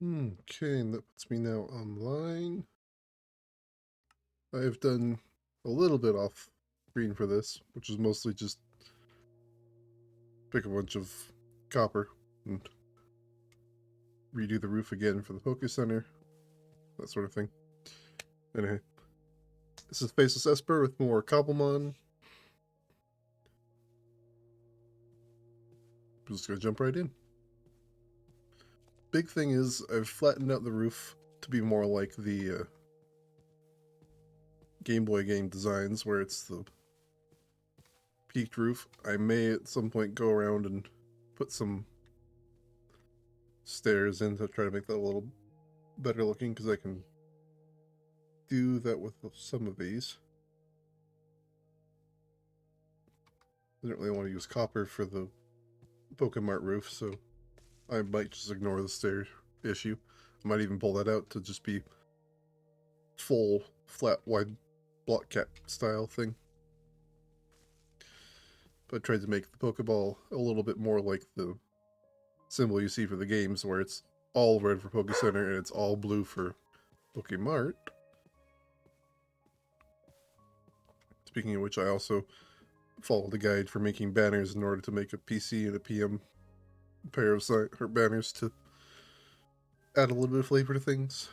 Okay, and that puts me now online. I've done a little bit off screen for this, which is mostly just pick a bunch of copper and redo the roof again for the Pokécenter, that sort of thing. Anyway, this is Faceless Esper with more Cobblemon. I'm just gonna jump right in. Big thing is I've flattened out the roof to be more like the Game Boy game designs, where it's the peaked roof. I may at some point go around and put some stairs in to try to make that a little better looking, because I can do that with some of these. I don't really want to use copper for the Pokémart roof, so I might just ignore the stair issue. I might even pull that out to just be full, flat, wide block cap style thing. But I tried to make the Pokeball a little bit more like the symbol you see for the games, where it's all red for Pokécenter and it's all blue for Pokémart. Speaking of which, I also followed the guide for making banners in order to make a PC and a PM pair of banners to add a little bit of flavor to things.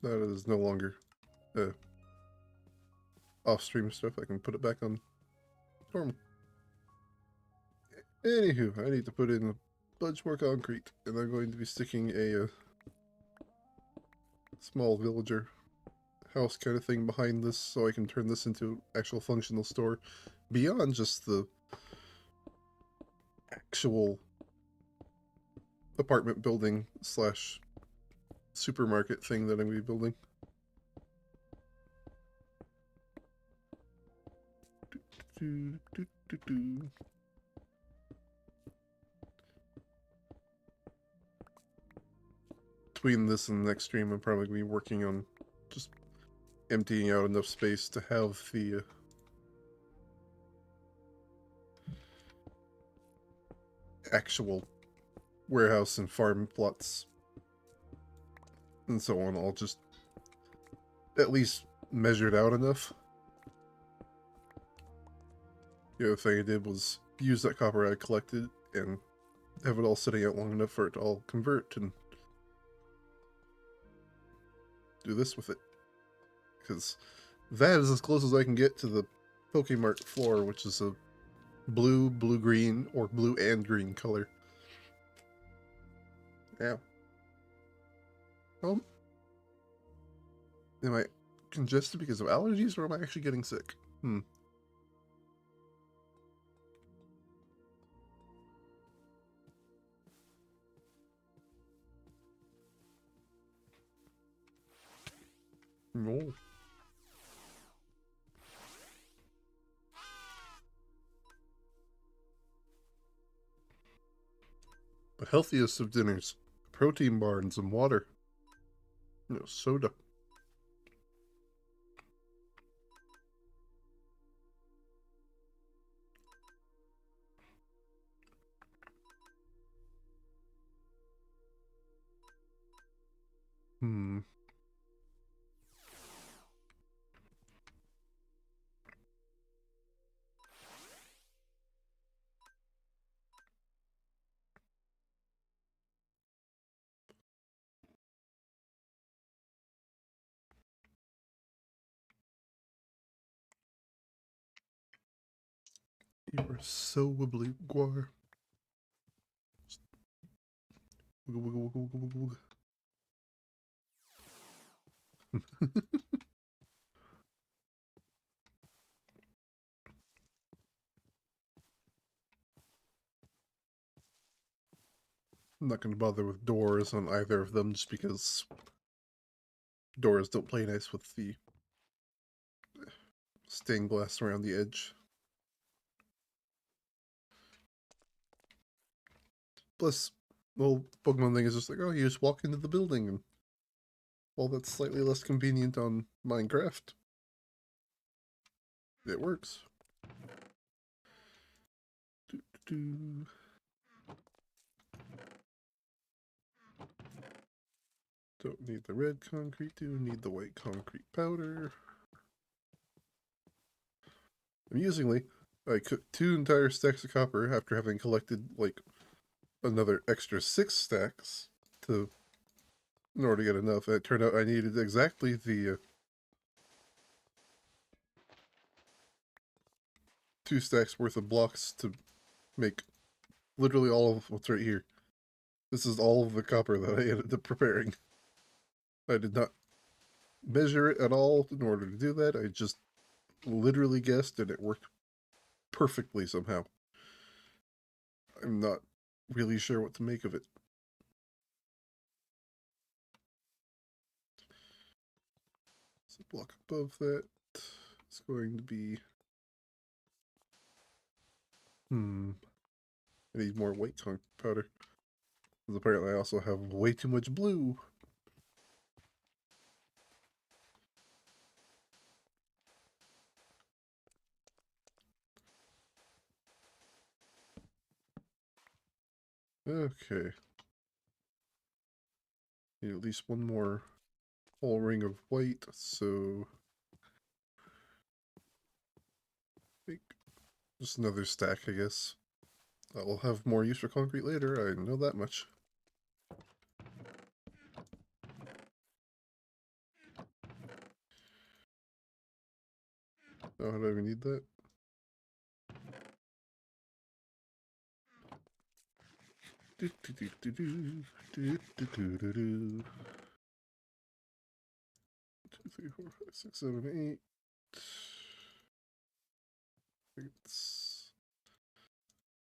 That is no longer off-stream stuff. I can put it back on normal. Anywho, I need to put in a bunch more concrete, and I'm going to be sticking a small villager house kind of thing behind this, so I can turn this into actual functional store beyond just the actual apartment building slash supermarket thing that I'm going to be building. Between this and the next stream, I'm probably going to be working on just emptying out enough space to have the actual warehouse and farm plots and so on all just at least measured out enough. The other thing I did was use that copper I collected and have it all sitting out long enough for it to all convert and do this with it. Because that is as close as I can get to the Pokémart floor, which is a blue, blue-green, or blue and green color. Yeah. Am I congested because of allergies, or am I actually getting sick? No. The healthiest of dinners. A protein bar and some water. No soda. You are so wibbly, Guar. Wiggle, wiggle, wiggle, wiggle, wiggle. I'm not going to bother with doors on either of them, just because doors don't play nice with the stained glass around the edge. Plus, the whole Pokemon thing is just like, oh, you just walk into the building, and while that's slightly less convenient on Minecraft, it works. Don't need the red concrete, do need the white concrete powder. Amusingly, I cooked 2 entire stacks of copper after having collected like another extra 6 stacks to in order to get enough. And it turned out I needed exactly the 2 stacks worth of blocks to make literally all of what's right here. This is all of the copper that I ended up preparing. I did not measure it at all in order to do that. I just literally guessed and it worked perfectly somehow. I'm not really sure what to make of it. So block above that, it's going to be... I need more white concrete powder. Because apparently I also have way too much blue. Okay. Need at least one more whole ring of white, so... make just another stack, I guess. I will have more use for concrete later, I know that much. Oh, how do I even need that? Do, do, do, do, do, do, do, do, do, do. 2, 3, 4, 5, 6, 7, 8. I think it's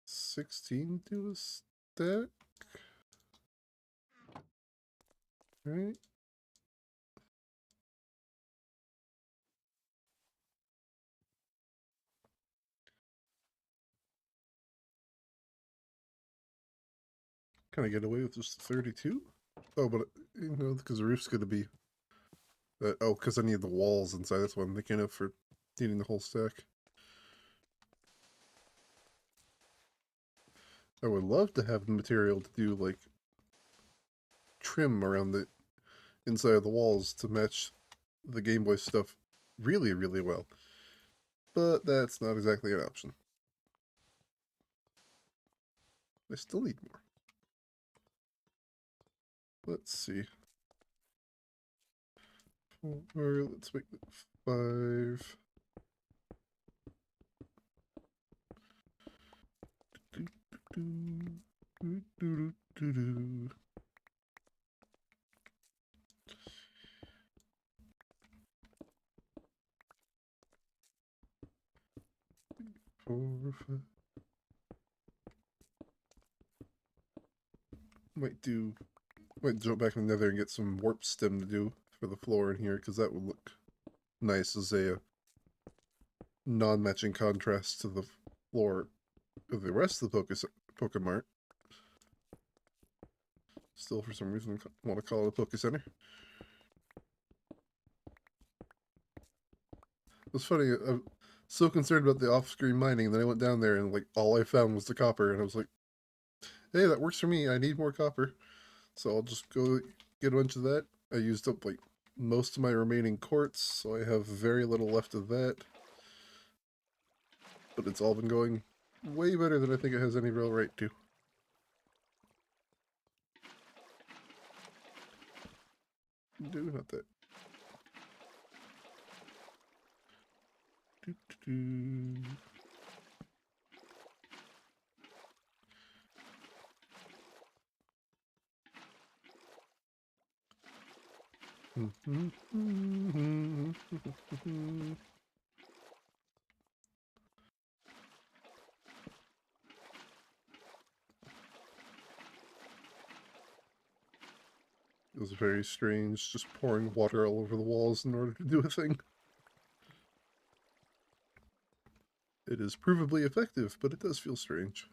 16 to a stack. Right? Can I get away with just 32? Oh, but, you know, because the roof's going to be... oh, because I need the walls inside. That's what I'm thinking of for needing the whole stack. I would love to have the material to do, like, trim around the inside of the walls to match the Game Boy stuff really, really well. But that's not exactly an option. I still need more. Let's see. 4, let's make it 5. Four, 5. Might jump back in the nether and get some warp stem to do for the floor in here, because that would look nice as a non-matching contrast to the floor of the rest of the Pokémart. Still, for some reason, I want to call it a Pokécenter. It's funny, I'm so concerned about the off-screen mining, and then I went down there and like all I found was the copper, and I was like, hey, that works for me, I need more copper. So I'll just go get a bunch of that. I used up like most of my remaining quartz, so I have very little left of that. But it's all been going way better than I think it has any real right to. Do not that. Do, do, do. It was very strange, just pouring water all over the walls in order to do a thing. It is provably effective, but it does feel strange.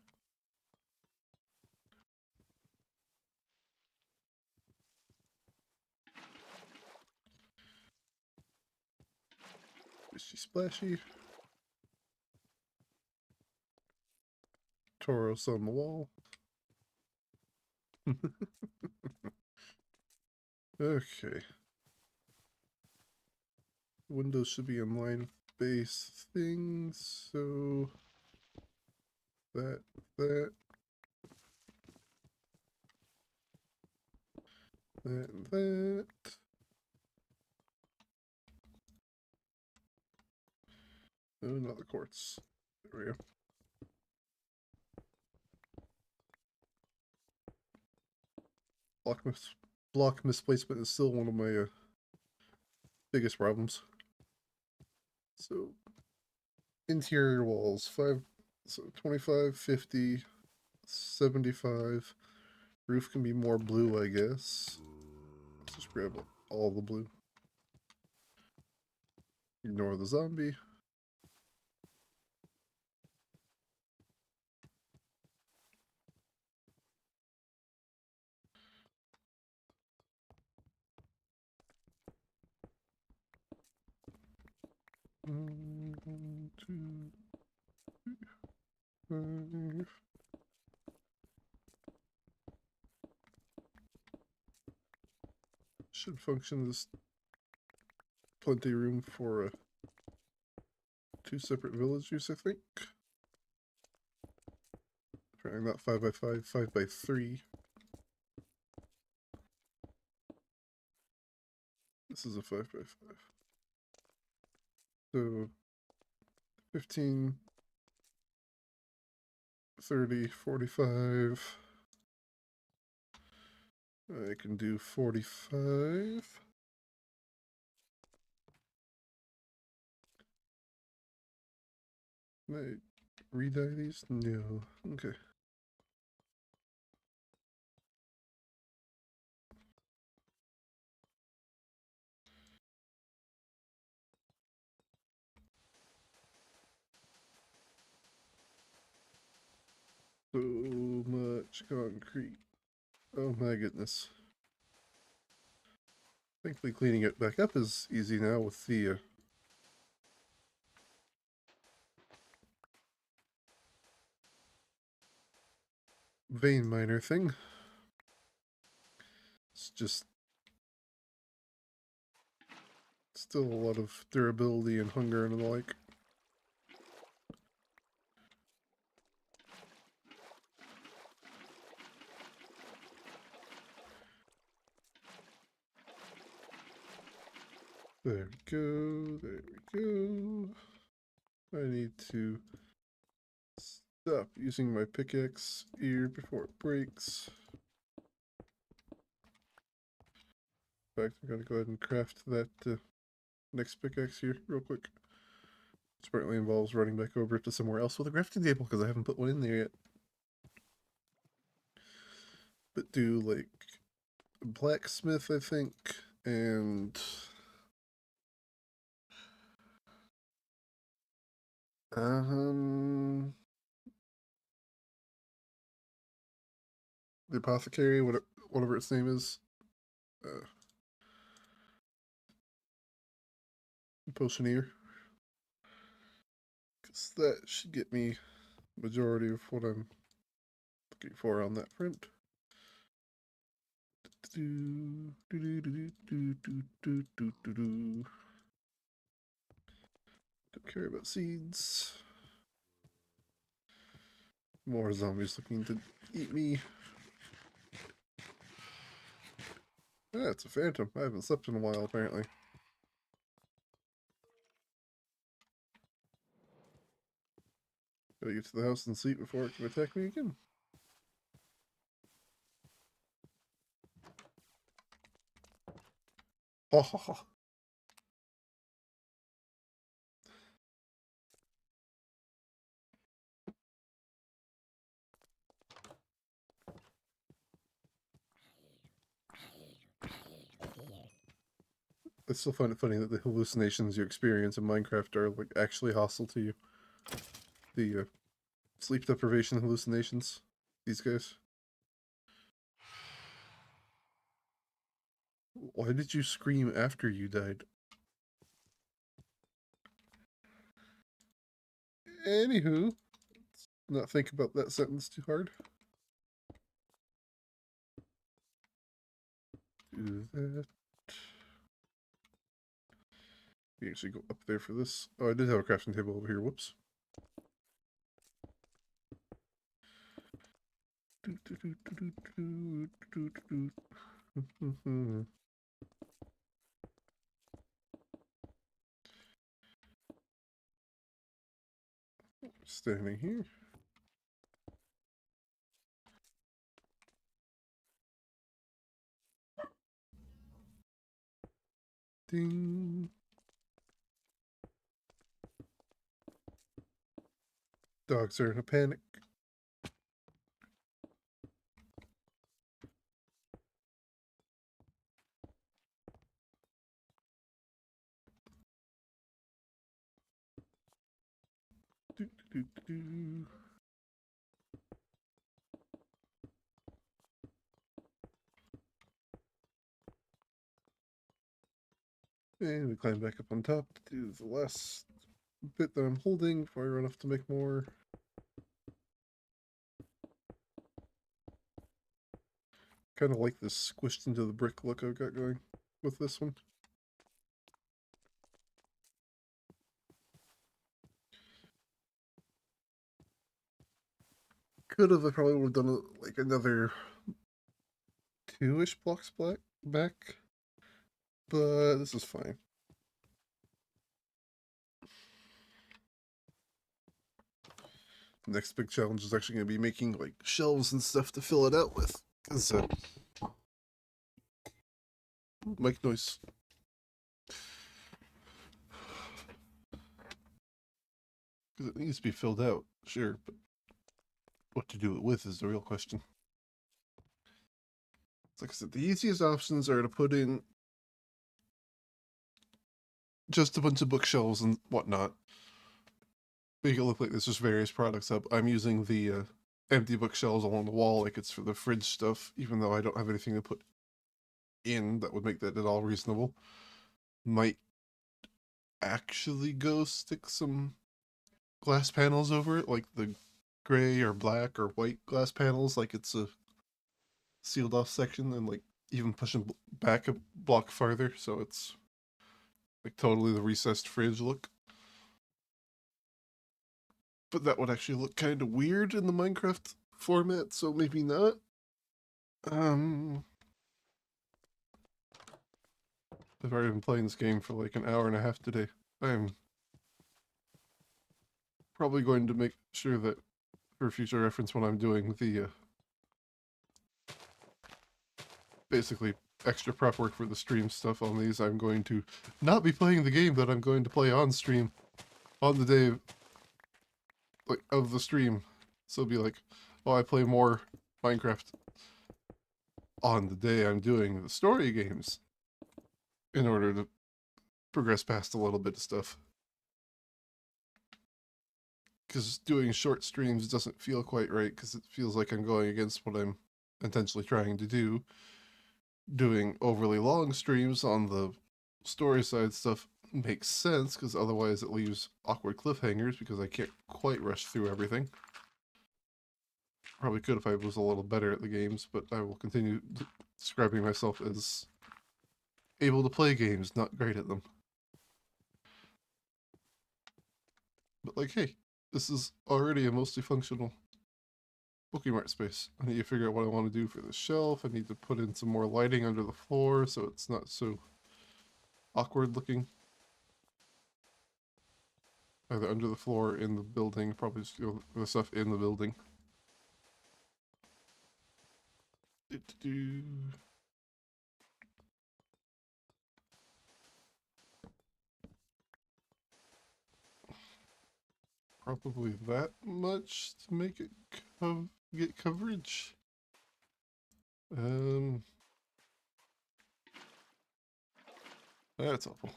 Squishy splashy. Tauros on the wall. Okay. Windows should be in line with base things, so that, that, that. Oh, not the quartz. There we go. Block misplacement is still one of my biggest problems. So, interior walls, 25, 50, 75. Roof can be more blue, I guess. Let's just grab all the blue. Ignore the zombie. One, two, 5. Should function as plenty room for 2 separate villages, I think. Trying not 5 by 5, 5 by 3. This is a 5 by 5. So 15, 30, 45. I can do 45. Can I re-dye these? No. Okay. So much concrete. Oh my goodness. Thankfully cleaning it back up is easy now with the vein miner thing. It's just still a lot of durability and hunger and the like. There we go, there we go. I need to stop using my pickaxe here before it breaks. In fact, I'm gonna go ahead and craft that next pickaxe here real quick. Which apparently involves running back over to somewhere else with a crafting table because I haven't put one in there yet. But do like blacksmith, I think, and the apothecary, whatever its name is, potioneer, because that should get me majority of what I'm looking for on that front. Don't care about seeds. More zombies looking to eat me. Ah, it's a phantom. I haven't slept in a while, apparently. Gotta get to the house and sleep before it can attack me again. Ha ha ha. I still find it funny that the hallucinations you experience in Minecraft are like actually hostile to you. The sleep deprivation hallucinations. These guys. Why did you scream after you died? Anywho, let's not think about that sentence too hard. do that. We actually go up there for this. Oh, I did have a crafting table over here. Whoops. Standing here. Ding. Dogs are in a panic. Do, do, do, do. And we climb back up on top to do the last bit that I'm holding before I run off to make more. Kind of like this squished into the brick look I've got going with this one. I probably would have done like another 2-ish blocks back, but this is fine. Next big challenge is actually going to be making like shelves and stuff to fill it out with. Because mic noise. Because it needs to be filled out, sure, but what to do it with is the real question. Like I said, the easiest options are to put in just a bunch of bookshelves and whatnot. Make it look like there's just various products up. I'm using the empty bookshelves along the wall like it's for the fridge stuff, even though I don't have anything to put in that would make that at all reasonable. Might actually go stick some glass panels over it, like the gray or black or white glass panels, like it's a sealed off section, and like even push them back a block farther so it's like totally the recessed fridge look. But that would actually look kind of weird in the Minecraft format, so maybe not. I've already been playing this game for like an hour and a half today. I'm probably going to make sure that for future reference when I'm doing the basically extra prep work for the stream stuff on these, I'm going to not be playing the game that I'm going to play on stream on the day like of the stream. So it'll be like, oh, I play more Minecraft on the day I'm doing the story games in order to progress past a little bit of stuff. Because doing short streams doesn't feel quite right, because it feels like I'm going against what I'm intentionally trying to do. Doing overly long streams on the story side stuff makes sense, because otherwise it leaves awkward cliffhangers, because I can't quite rush through everything. Probably could if I was a little better at the games, but I will continue describing myself as able to play games, not great at them. But like, hey, this is already a mostly functional Pokémart space. I need to figure out what I want to do for the shelf. I need to put in some more lighting under the floor so it's not so awkward looking. Either under the floor or in the building, probably just the stuff in the building. Probably that much to make it get coverage. That's awful.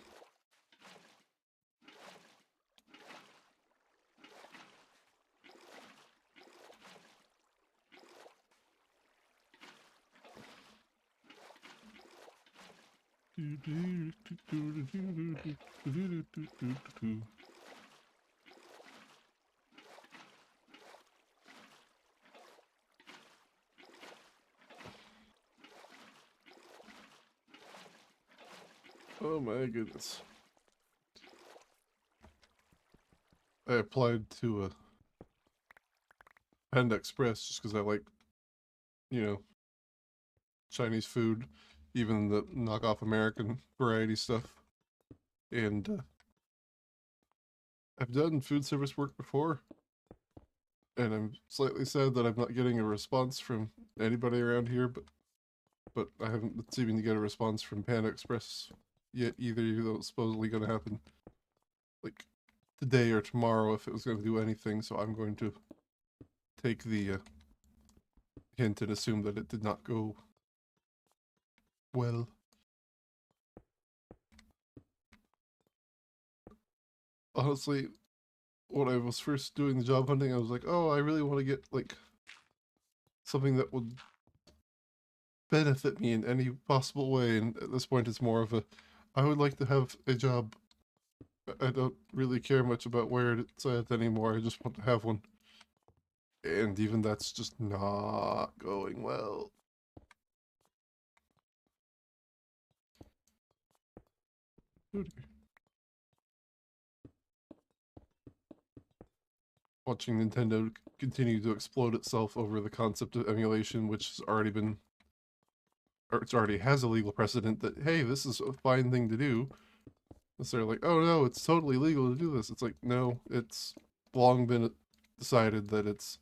Oh my goodness. I applied to a Panda Express just because I like, you know, Chinese food, even the knockoff American variety stuff. And I've done food service work before, and I'm slightly sad that I'm not getting a response from anybody around here, but I haven't been seeming to get a response from Panda Express yet either, even though it's supposedly going to happen like today or tomorrow if it was going to do anything, so I'm going to take the hint and assume that it did not go well. Honestly, when I was first doing the job hunting, I was like, oh, I really want to get like something that would benefit me in any possible way, and at this point it's more of a, I would like to have a job. I don't really care much about where it's at anymore, I just want to have one. And even that's just not going well. Oh dear. Watching Nintendo continue to explode itself over the concept of emulation, which has already been, or it already has a legal precedent that, hey, this is a fine thing to do. So they're like, oh no, it's totally legal to do this. It's like, no, it's long been decided that it's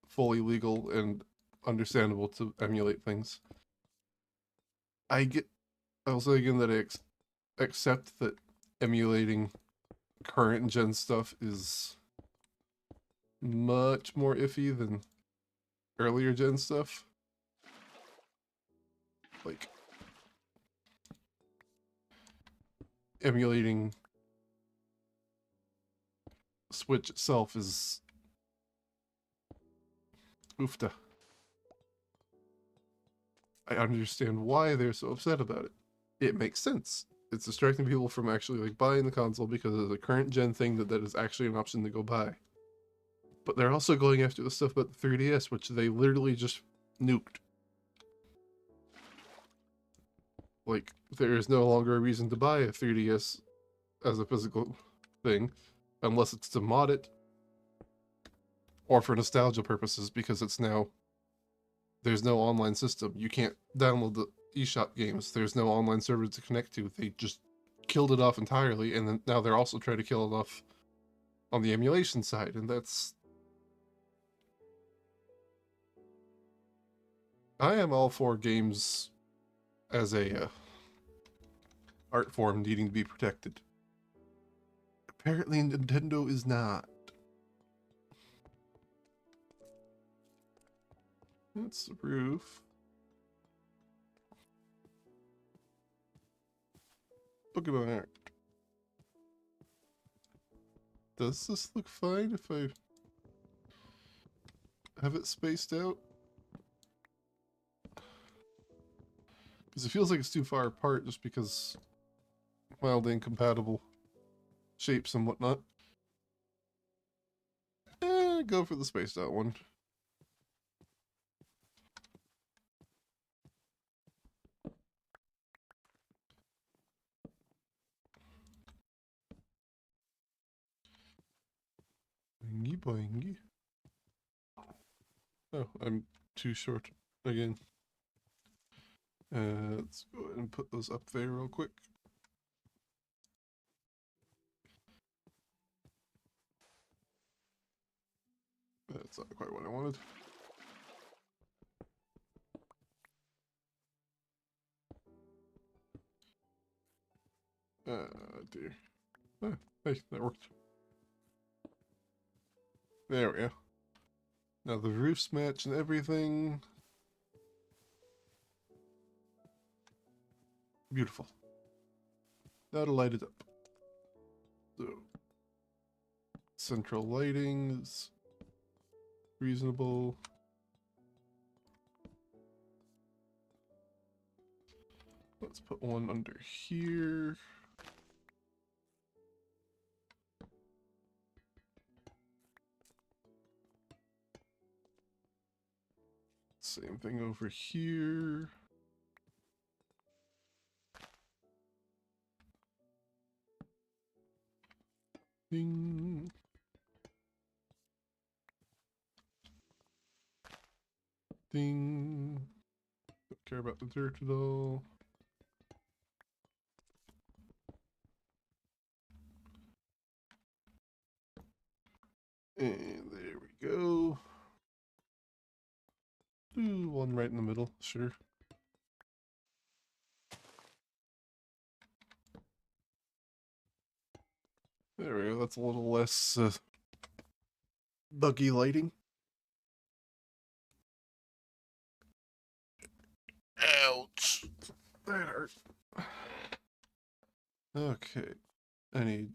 fully legal and understandable to emulate things. I'll say again that I accept that emulating current gen stuff is much more iffy than earlier gen stuff. Like, emulating Switch itself is oofta. I understand why they're so upset about it. It makes sense. It's distracting people from actually like buying the console because of the current gen thing that is actually an option to go buy. But they're also going after the stuff about the 3DS, which they literally just nuked. Like, there is no longer a reason to buy a 3DS as a physical thing, unless it's to mod it, or for nostalgia purposes, because it's now, there's no online system. You can't download the eShop games. There's no online server to connect to. They just killed it off entirely, and then now they're also trying to kill it off on the emulation side, and that's... I am all for games as a art form needing to be protected. Apparently Nintendo is not. That's the roof. Pokémart. Does this look fine if I have it spaced out? Because it feels like it's too far apart just because mildly incompatible shapes and whatnot. Go for the spaced out one. Boingy boingy. Oh, I'm too short again. Let's go ahead and put those up there real quick. That's not quite what I wanted. Dear. Ah, hey, that worked. There we go. Now the roofs match and everything. Beautiful. Now to light it up. So, central lighting is reasonable. Let's put one under here. Same thing over here. Ding. Ding. Don't care about the dirt at all. And there we go. Ooh, one right in the middle, sure. There we go, that's a little less buggy lighting. Ouch! That hurt. Okay, I need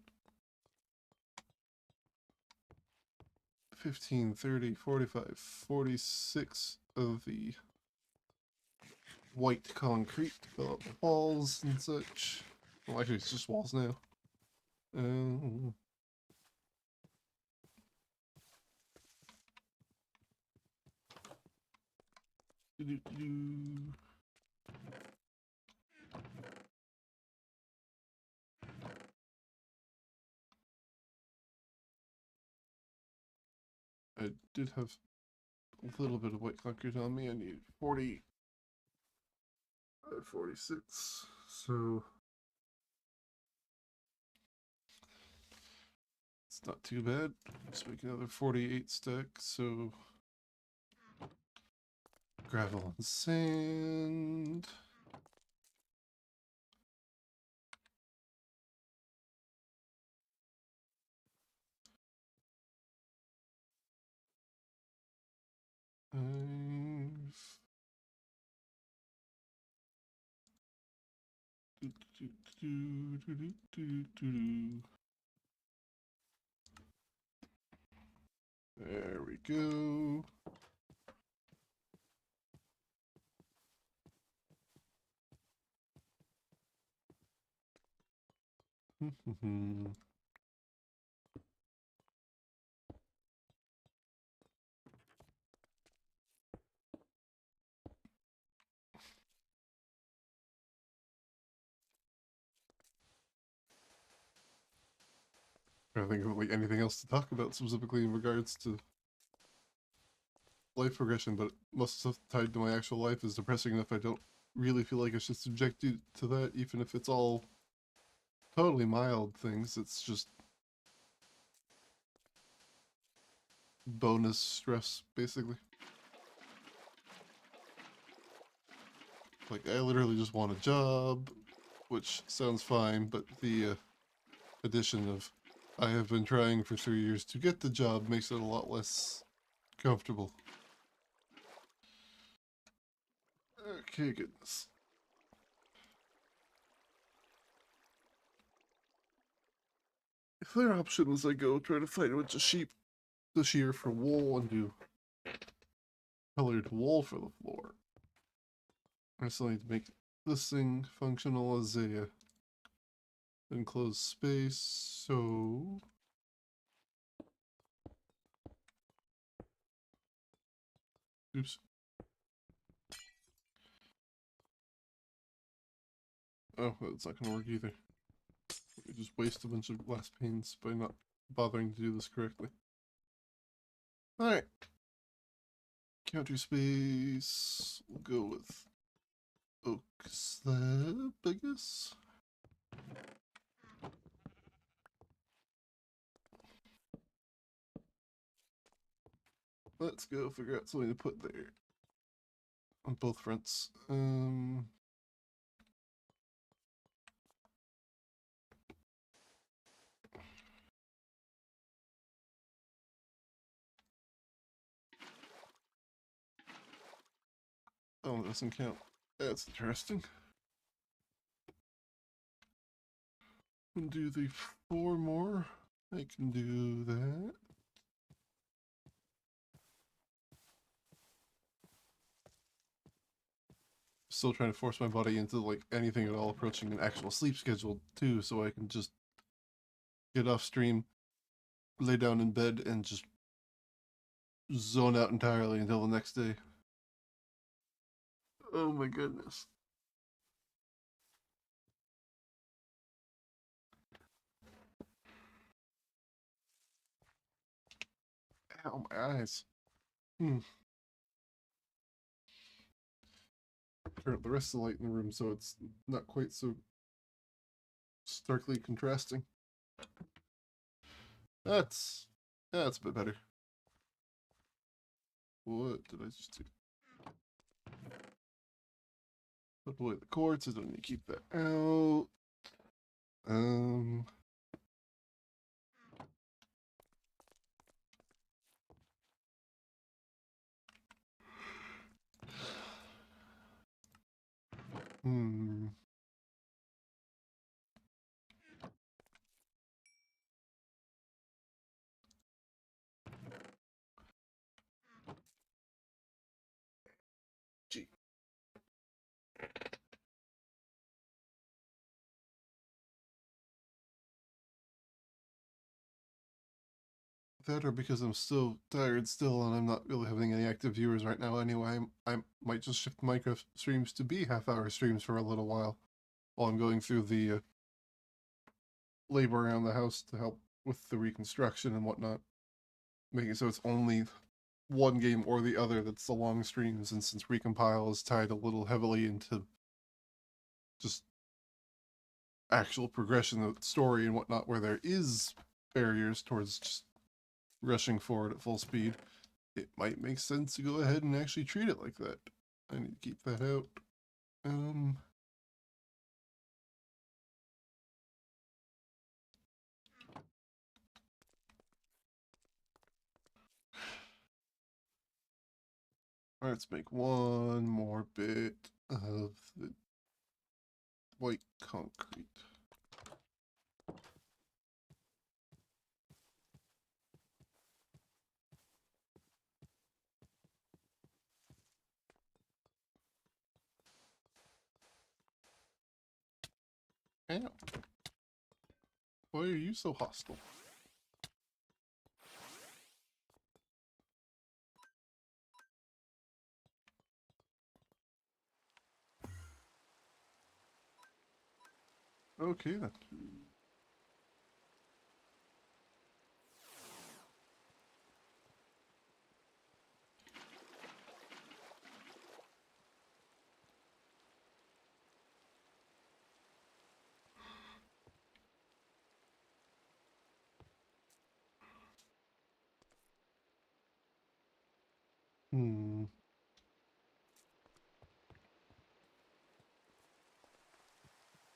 15, 30, 45, 46 of the white concrete to fill out the walls and such. Well, actually, it's just walls now. Doo-doo-doo. I did have a little bit of white concrete on me. I need 40, 46. So it's not too bad. Just make another 48 stack. So gravel and sand. There we go. I think of like anything else to talk about specifically in regards to life progression, but most stuff tied to my actual life is depressing enough. I don't really feel like I should subject you to that, even if it's all totally mild things. It's just bonus stress, basically. Like, I literally just want a job, which sounds fine, but the addition of I have been trying for 3 years to get the job makes it a lot less comfortable. Okay, goodness. If there are options, I go try to find a bunch of sheep to shear for wool and do colored wool for the floor. I still need to make this thing functional as a enclosed space, so oops. Oh, that's not gonna work either. We just waste a bunch of glass panes by not bothering to do this correctly. Alright. Counter space. We'll go with oak slab, I guess. Let's go figure out something to put there. On both fronts. Oh, it doesn't count. That's interesting. Can do the 4 more. I can do that. Still trying to force my body into like anything at all approaching an actual sleep schedule too, so I can just get off stream, lay down in bed, and just zone out entirely until the next day. Oh my goodness. Ow, my eyes. Turn up the rest of the light in the room so it's not quite so starkly contrasting. That's a bit better. What did I just do? Put away the quartz. I don't need to keep that out. Hmm. Gee. That or because I'm still tired still and I'm not really having any active viewers right now anyway, I might just shift Minecraft streams to be half-hour streams for a little while I'm going through the labor around the house to help with the reconstruction and whatnot. Making it so it's only one game or the other that's the long streams, and since Recompile is tied a little heavily into just actual progression of the story and whatnot, where there is barriers towards just rushing forward at full speed, it might make sense to go ahead and actually treat it like that. I need to keep that out. Alright, let's make one more bit of the white concrete. Ow. Why are you so hostile? Okay then.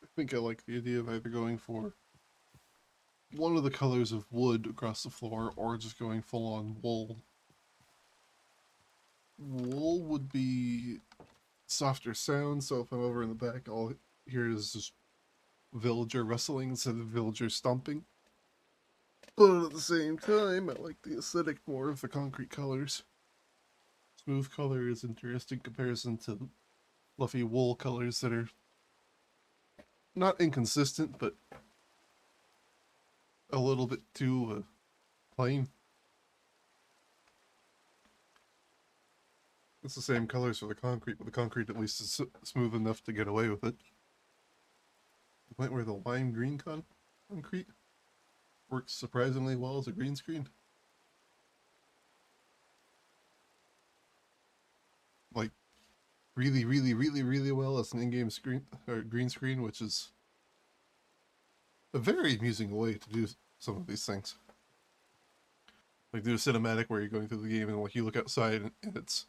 I think I like the idea of either going for one of the colors of wood across the floor or just going full on wool. Wool would be softer sound, so if I'm over in the back, all hear is just villager rustling instead of villager stomping. But at the same time, I like the aesthetic more of the concrete colors. Smooth color is interesting comparison to fluffy wool colors that are not inconsistent, but a little bit too plain. It's the same colors for the concrete, but the concrete at least is smooth enough to get away with it. The point where the lime green concrete works surprisingly well as a green screen. Like, really, really, really, really well as an in-game screen or green screen, which is a very amusing way to do some of these things. Like do a cinematic where you're going through the game and like you look outside and it's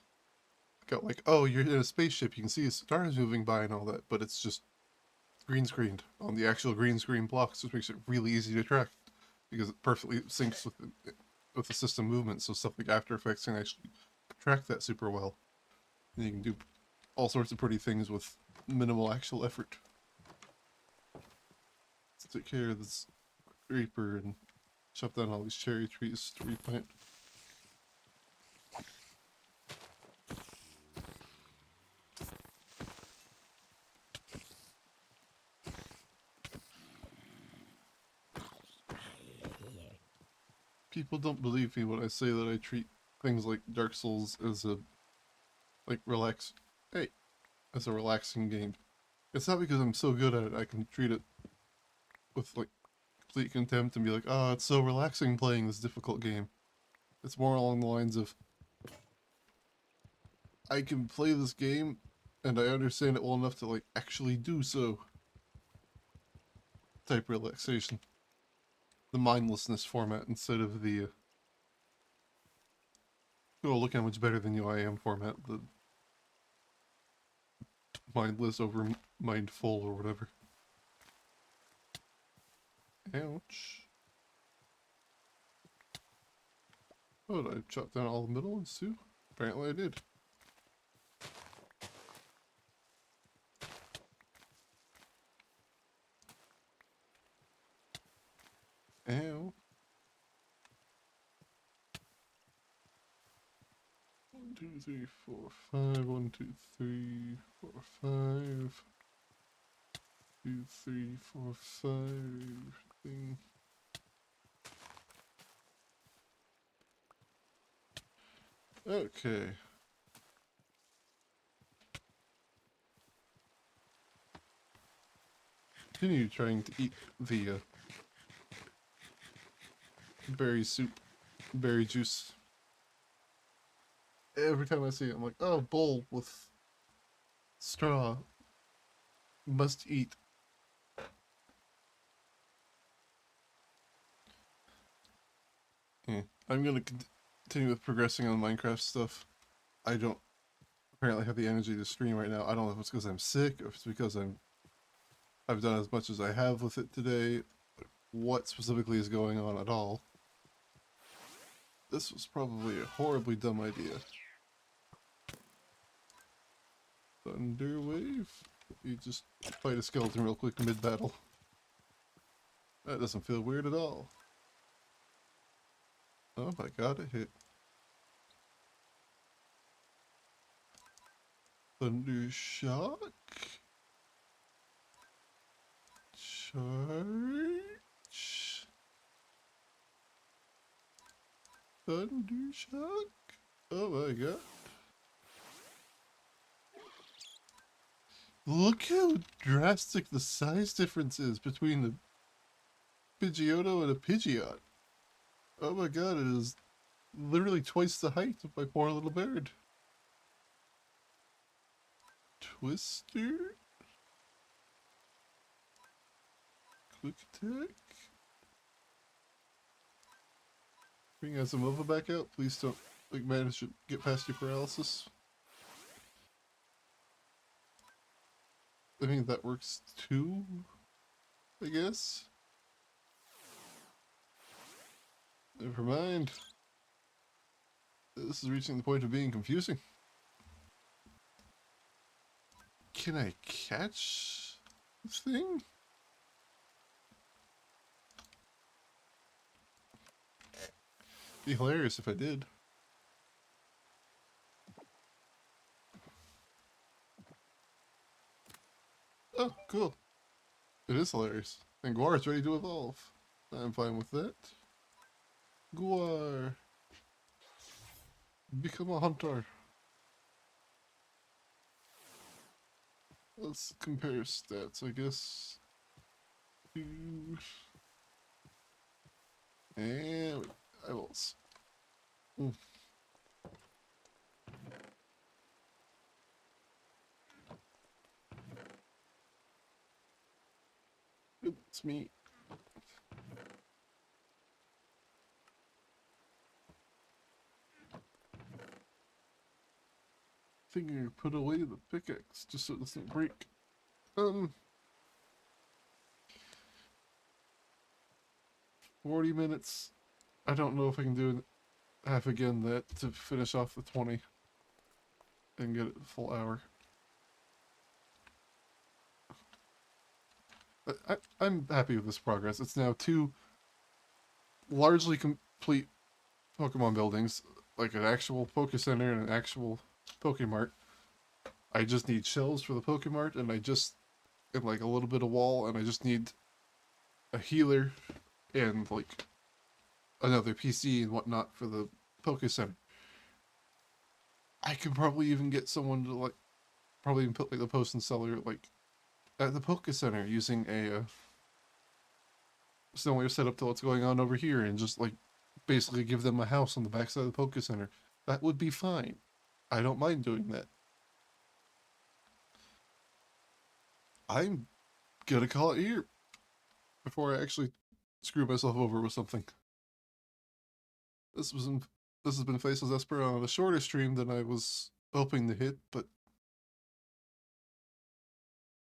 got like, oh, you're in a spaceship, you can see stars moving by and all that, but it's just green screened on the actual green screen blocks, which makes it really easy to track because it perfectly syncs with the system movement. So stuff like After Effects can actually track that super well, and you can do all sorts of pretty things with minimal actual effort. Let's take care of this creeper and chop down all these cherry trees to replant. People don't believe me when I say that I treat things like Dark Souls as a as a relaxing game. It's not because I'm so good at it I can treat it with like complete contempt and be like, oh, it's so relaxing playing this difficult game. It's more along the lines of, I can play this game and I understand it well enough to like actually do so type relaxation. The mindlessness format instead of the oh, look how much better than you I am format, the mindless over mindful or whatever. Ouch. Oh, did I chop down all the middle ones too? Apparently I did. Ow. 1, 2, 3, 4, 5. 1, 2, 3, 4, 5. 2, 3, 4, 5. Thing. Okay. Continue trying to eat the berry soup, berry juice. Every time I see it, I'm like, oh, bowl with straw. Must eat. Yeah. I'm gonna continue with progressing on Minecraft stuff. I don't apparently have the energy to stream right now. I don't know if it's because I'm sick or if it's because I've done as much as I have with it today. What specifically is going on at all? This was probably a horribly dumb idea. Thunder wave? You just fight a skeleton real quick mid-battle. That doesn't feel weird at all. Oh my god, it hit. Thunder shock? Charge? Thunder shock? Oh my god. Look how drastic the size difference is between the Pidgeotto and a Pidgeot. Oh my god, it is literally twice the height of my poor little bird. Twister? Quick attack? Bring Azumova back out. Please don't like manage to get past your paralysis. I mean, that works too, I guess. Never mind. This is reaching the point of being confusing. Can I catch this thing? Be hilarious if I did. Oh, cool. It is hilarious. And Guar is ready to evolve. I'm fine with that. Guar. Become a hunter. Let's compare stats, I guess. And I will. It's me. Thinking I put away the pickaxe just so it doesn't break. 40 minutes. I don't know if I can do half again that to finish off the 20 and get it a full hour. I'm happy with this progress. It's now 2 largely complete Pokemon buildings, like an actual Pokécenter and an actual Pokémart. I just need shells for the Pokémart, and and like a little bit of wall, and I just need a healer and like another PC and whatnot for the Pokécenter. I could probably even get someone to like, probably even put like the post and seller like at the Pokécenter using a similar setup to what's going on over here, and just like basically give them a house on the backside of the Pokécenter. That would be fine. I don't mind doing that. I'm gonna call it here before I actually screw myself over with something. This was this has been Faceless Esper on a shorter stream than I was hoping to hit, but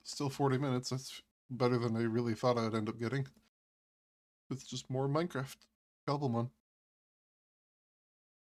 still 40 minutes. That's better than I really thought I'd end up getting. With just more Minecraft Cobblemon.